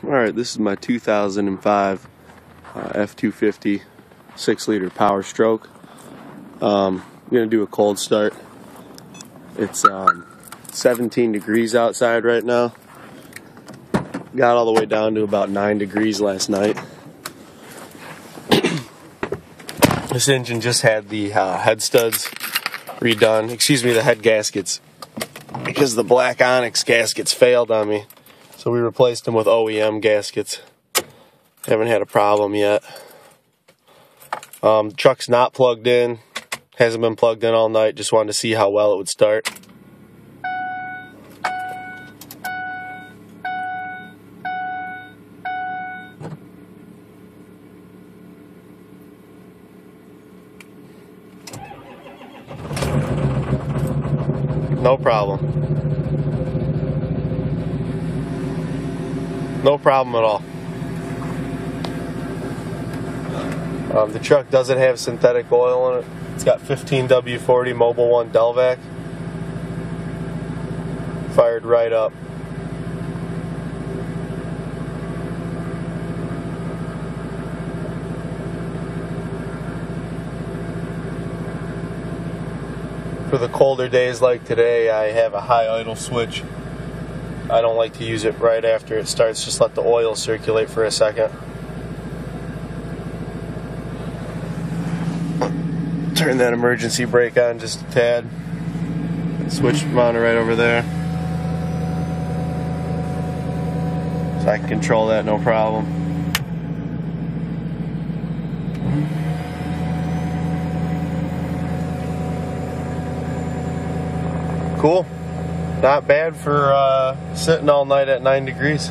Alright, this is my 2005 F250 6-liter Powerstroke. I'm going to do a cold start. It's 17 degrees outside right now. Got all the way down to about 9 degrees last night. This engine just had the head studs redone, the head gaskets, because the black onyx gaskets failed on me. So we replaced them with OEM gaskets. Haven't had a problem yet. Truck's not plugged in. Hasn't been plugged in all night. Just wanted to see how well it would start. No problem. No problem at all. The truck doesn't have synthetic oil in it. It's got 15W40 Mobile 1 Delvac. Fired right up. For the colder days like today, I have a high idle switch. I don't like to use it right after it starts, just let the oil circulate for a second. Turn that emergency brake on just a tad. Switch mounted right over there. So I can control that, no problem. Cool. Not bad for sitting all night at 9 degrees.